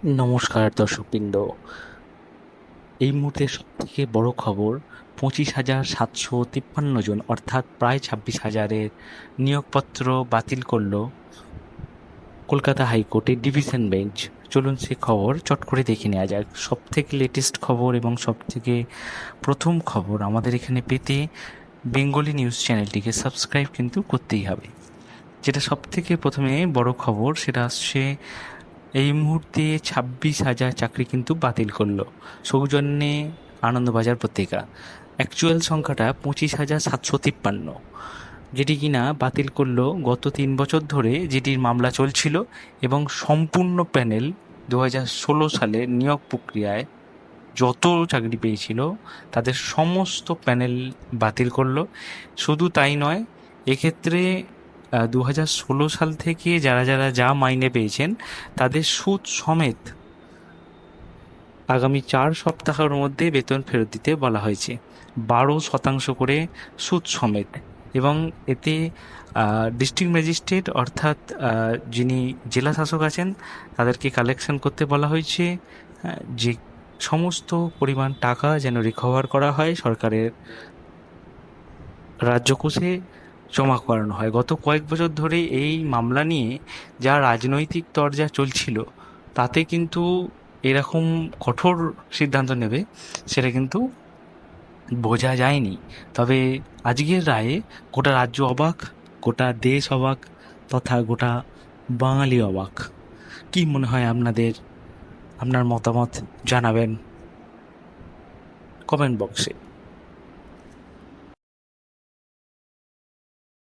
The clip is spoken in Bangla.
নমস্কার দর্শকবৃন্দ। এই মুহূর্তে সবথেকে বড় খবর, 25,753 জন অর্থাৎ প্রায় 26,000-এর নিয়োগপত্র বাতিল করল কলকাতা হাইকোর্টের ডিভিশন বেঞ্চ। চলুন সে খবর চট করে দেখে নেওয়া যাক। সবথেকে লেটেস্ট খবর এবং সবথেকে প্রথম খবর আমাদের এখানে পেতে বেঙ্গলি নিউজ চ্যানেলটিকে সাবস্ক্রাইব কিন্তু করতেই হবে। যেটা সবথেকে প্রথমে বড় খবর সেটা আসছে, এই মুহূর্তে 26,000 চাকরি কিন্তু বাতিল করলো সৌজন্যে আনন্দবাজার পত্রিকা। অ্যাকচুয়াল সংখ্যাটা 25,753, যেটি কিনা বাতিল করলো গত 3 বছর ধরে যেটির মামলা চলছিল এবং সম্পূর্ণ প্যানেল 2016 সালে নিয়োগ প্রক্রিয়ায় যত চাকরি পেয়েছিল তাদের সমস্ত প্যানেল বাতিল করলো। শুধু তাই নয়, এক্ষেত্রে 2016 সাল থেকে যারা যারা যা মাইনে পেয়েছেন তাদের সুদ সমেত আগামী 4 সপ্তাহের মধ্যে বেতন ফেরত দিতে বলা হয়েছে, 12% করে সুদ সমেত। এবং এতে ডিস্ট্রিক্ট ম্যাজিস্ট্রেট অর্থাৎ যিনি জেলা শাসক আছেন তাদেরকে কালেকশন করতে বলা হয়েছে, যে সমস্ত পরিমাণ টাকা যেন রিকভার করা হয়, সরকারের রাজ্যকোষে জমা করানো হয়। গত কয়েক বছর ধরে এই মামলা নিয়ে যা রাজনৈতিক তরজা চলছিল, তাতে কিন্তু এরকম কঠোর সিদ্ধান্ত নেবে সেটা কিন্তু বোঝা যায়নি। তবে আজকের রায়ে গোটা রাজ্য অবাক, গোটা দেশ অবাক, তথা গোটা বাঙালি অবাক। কি মনে হয় আপনাদের? আপনার মতামত জানাবেন কমেন্ট বক্সে।